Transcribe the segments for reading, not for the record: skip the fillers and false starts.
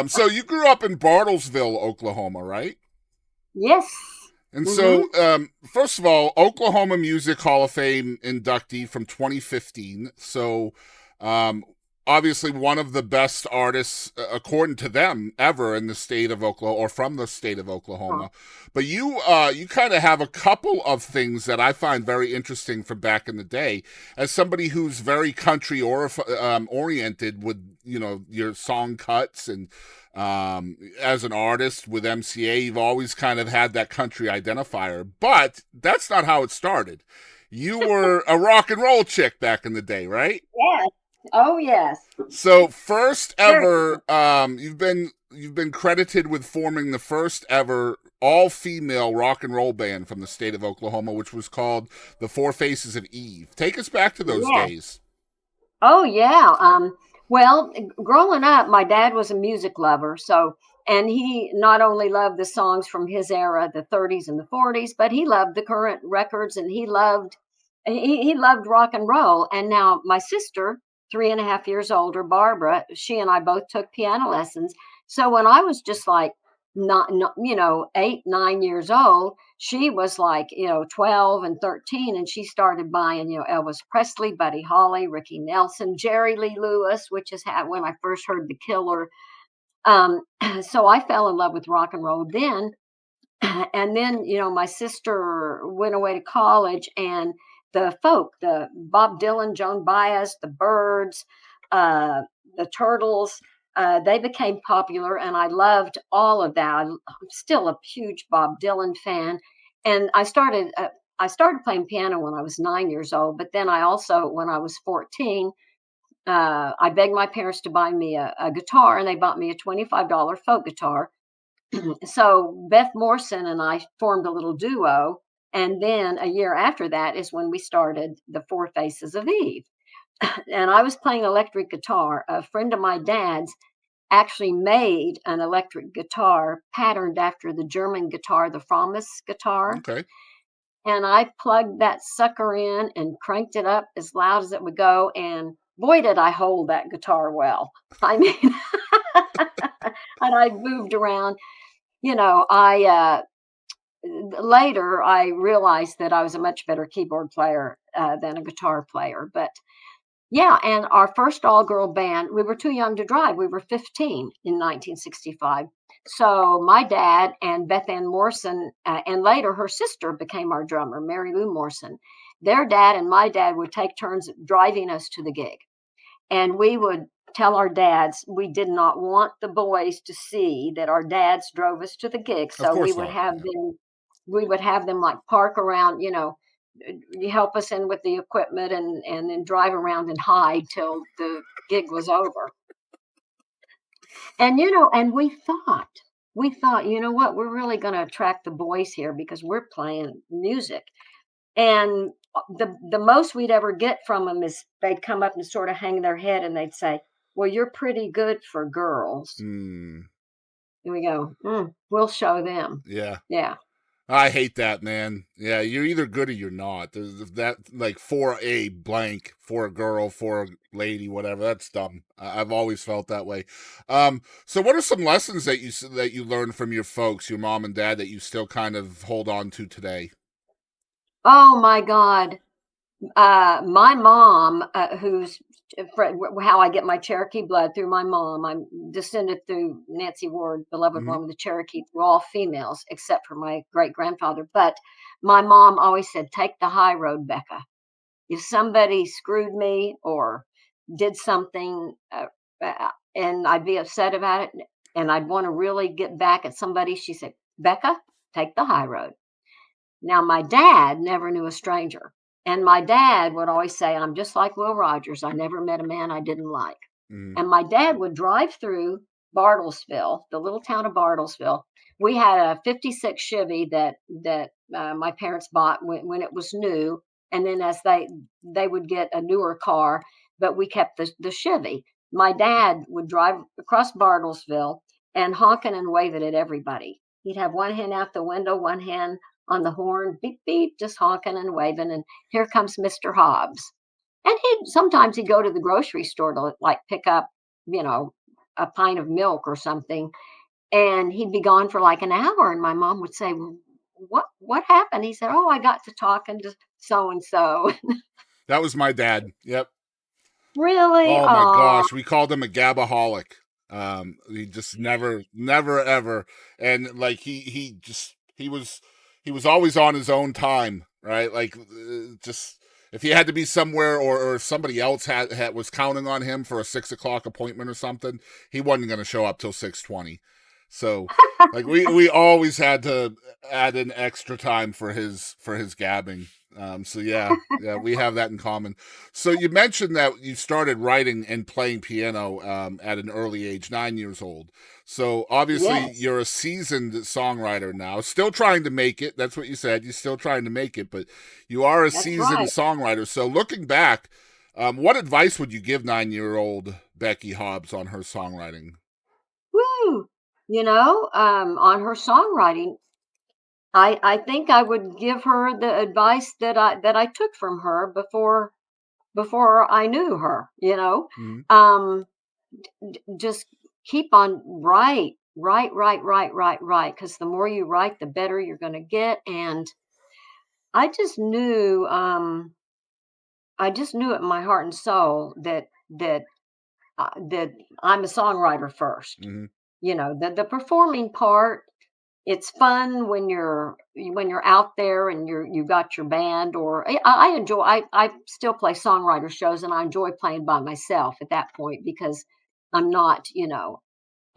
So you grew up in Bartlesville, Oklahoma, right? Yes. And Mm-hmm. so, first of all, Oklahoma Music Hall of Fame inductee from 2015. So, um, obviously, one of the best artists, according to them, ever in the state of Oklahoma or from the state of Oklahoma. But you kind of have a couple of things that I find very interesting from back in the day. As somebody who's very country oriented with your song cuts and as an artist with MCA, you've always kind of had that country identifier, but that's not how it started. You were a rock and roll chick back in the day, right? Yes. Oh, yes. So first Very ever, cool. you've been credited with forming the first ever all female rock and roll band from the state of Oklahoma, which was called the Four Faces of Eve. Take us back to those Yes. days. Oh, yeah. Well, growing up, my dad was a music lover. And he not only loved the songs from his era, the 30s and the 40s, but he loved the current records and he loved rock and roll. And now my sister, 3.5 years older, Barbara, she and I both took piano lessons. So when I was just like not 8, 9 years old, she was like 12 and 13, and she started buying Elvis Presley, Buddy Holly, Ricky Nelson, Jerry Lee Lewis, which is when I first heard The Killer. um so I fell in love with rock and roll then. And then my sister went away to college, and the Bob Dylan, Joan Baez, the Byrds, uh the Turtles, they became popular, and I loved all of that. I'm still a huge Bob Dylan fan. And I started playing piano when I was 9 years old, but then I also, when I was 14, I begged my parents to buy me a guitar, and they bought me a $25 folk guitar. So Beth Morrison and I formed a little duo. And then a year after that is when we started the Four Faces of Eve. And I was playing electric guitar. A friend of my dad's actually made an electric guitar patterned after the German guitar, the Frommes guitar. Okay. And I plugged that sucker in and cranked it up as loud as it would go. And boy, did I hold that guitar well. I mean, and I moved around. I later I realized that I was a much better keyboard player than a guitar player. But yeah, and our first all girl band, we were too young to drive. We were 15 in 1965. So my dad and Beth Ann Morrison, and later her sister became our drummer, Mary Lou Morrison. Their dad and my dad would take turns driving us to the gig. And we would tell our dads we did not want the boys to see that our dads drove us to the gig. Of So we course would not. have Yeah. them like park around, you help us in with the equipment, and then drive around and hide till the gig was over. And we thought, you know what, we're really going to attract the boys here because we're playing music. And the most we'd ever get from them is they'd come up and sort of hang their head, and they'd say, "Well, you're pretty good for girls." Hmm. And we go, "We'll show them." Yeah. Yeah. I hate that, man. Yeah, you're either good or you're not. There's that, like, for a blank, for a girl, for a lady, whatever. That's dumb. I've always felt that way. So what are some lessons that you learned from your folks, your mom and dad, that you still kind of hold on to today? Oh my God. My mom, who's how I get my Cherokee blood through my mom. I'm descended through Nancy Ward, beloved Hmm. one of the Cherokee, through all females except for my great grandfather. But my mom always said, "Take the high road, Becca. If somebody screwed me or did something, and I'd be upset about it, and I'd want to really get back at somebody," she said, "Becca, take the high road." Now, my dad never knew a stranger. And my dad would always say, "I'm just like Will Rogers. I never met a man I didn't like." Hmm. And my dad would drive through Bartlesville, the little town of Bartlesville. We had a '56 Chevy that my parents bought when it was new. And then as they would get a newer car, but we kept the Chevy. My dad would drive across Bartlesville and honking and waving at everybody. He'd have one hand out the window, one hand on the horn, beep beep, just honking and waving. And here comes Mr. Hobbs. And he'd go to the grocery store to like pick up, you know, a pint of milk or something, and he'd be gone for like an hour, and my mom would say, "Well, what happened?" He said, "Oh, I got to talking to so and so." That was my dad. Yep. Really? Oh my Oh, gosh, we called him a gabaholic. He just never ever, and like he was always on his own time, right? Like just if he had to be somewhere, or if somebody else was counting on him for a 6 o'clock appointment or something, he wasn't going to show up till 6:20. So like we always had to add in extra time for his gabbing. So yeah, we have that in common. So you mentioned that you started writing and playing piano at an early age, 9 years old. So obviously yes, you're a seasoned songwriter now, still trying to make it. That's what you said. You're still trying to make it, but you are a that's seasoned right. songwriter. So looking back, what advice would you give 9-year-old Becky Hobbs on her songwriting? Woo! On her songwriting, I think I would give her the advice that I took from her before I knew her. Mm-hmm. Um, just keep on write, because the more you write, the better you're going to get. And I just knew, I just knew it in my heart and soul that I'm a songwriter first. Mm-hmm. The performing part, it's fun when you're out there and you got your band. Or I enjoy, I still play songwriter shows, and I enjoy playing by myself at that point, because I'm not,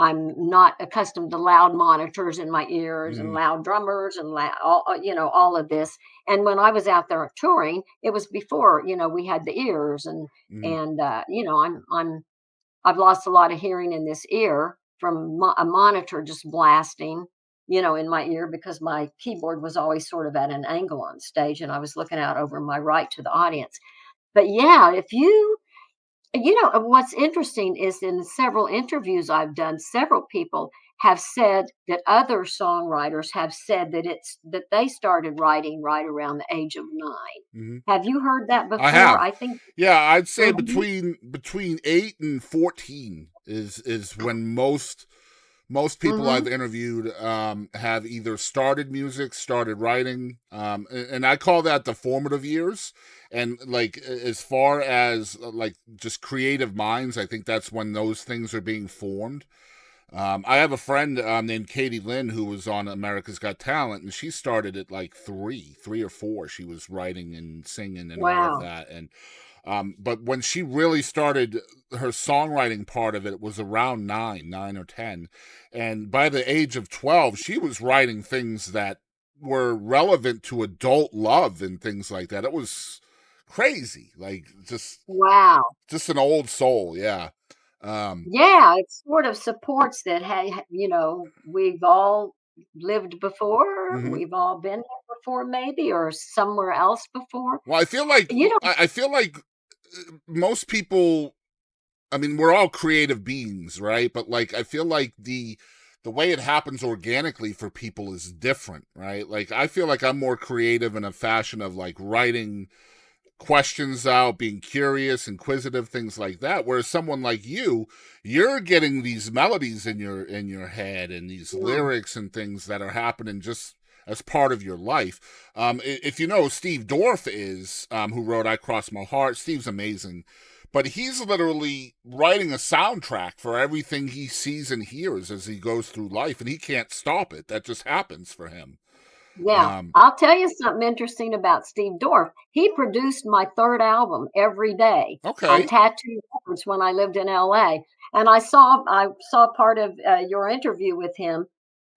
I'm not accustomed to loud monitors in my ears and Mm-hmm. loud drummers and all of this. And when I was out there touring, it was before, we had the ears. and Mm-hmm. and I've lost a lot of hearing in this ear from a monitor just blasting, in my ear, because my keyboard was always sort of at an angle on stage, and I was looking out over my right to the audience. But yeah, if what's interesting is, in several interviews I've done, several people have said that other songwriters have said that they started writing right around the age of 9. Mm-hmm. Have you heard that I before? have. I think. Yeah, I'd say Mhm. between 8 and 14 is when most people I've Mhm. interviewed have either started music, started writing, and I call that the formative years. And like as far as like just creative minds, I think that's when those things are being formed. I have a friend named Katie Lynn who was on America's Got Talent, and she started at like 3 or 4. She was writing and singing and all of Wow. that, and but when she really started her songwriting part of it, it was around 9 or 10, and by the age of 12, she was writing things that were relevant to adult love and things like that. It was crazy, like Wow. just an old soul, yeah. Um, Yeah, it sort of supports that, hey, we've all lived before, mhm. we've all been here before, maybe, or somewhere else before. Well, I feel like You know, I feel like most people. I mean, we're all creative beings, right? But like, I feel like the way it happens organically for people is different, right? Like, I feel like I'm more creative in a fashion of like writing questions out, being curious, inquisitive, things like that. Whereas someone like you're getting these melodies in your head and these mm, lyrics and things that are happening just as part of your life. If you know Steve Dorff is who wrote "I Cross My Heart," Steve's amazing. But he's literally writing a soundtrack for everything he sees and hears as he goes through life, and he can't stop it. That just happens for him. yeah. Um, I'll tell you something interesting about Steve Dorff. He produced my third album every day on okay, Tattoo Records when I lived in LA. And I saw part of your interview with him.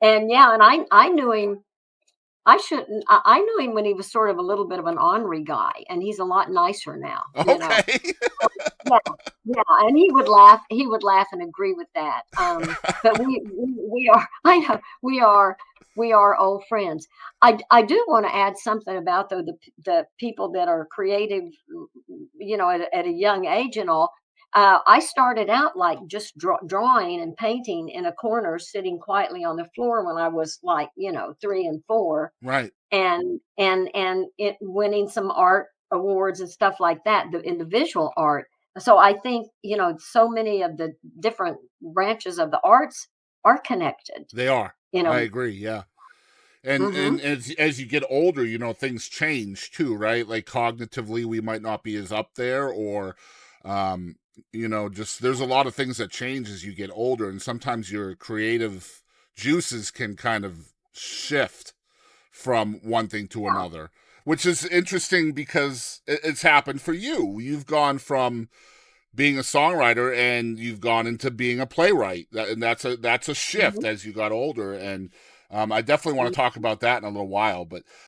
And yeah, and I knew him. I knew him when he was sort of a little bit of an ornery guy, and he's a lot nicer now. okay. Yeah, yeah, and he would laugh and agree with that. But we are I know, we are old friends. I do wanna add something about, though, the people that are creative, at a young age and all. I started out, like, just drawing and painting in a corner, sitting quietly on the floor when I was, like, 3 and 4, Right. and it winning some art awards and stuff like that, in the visual art. So I think, so many of the different branches of the arts are connected, They are. you I know. agree. Yeah. And Mhm. as you get older, things change too, right? Like cognitively, we might not be as up there, or um, just there's a lot of things that change as you get older, and sometimes your creative juices can kind of shift from one thing to Yeah. another, which is interesting because it's happened for you. You've gone from being a songwriter and you've gone into being a playwright, and that's a shift Mhm. as you got older. And I definitely want to talk Mhm. about that in a little while. But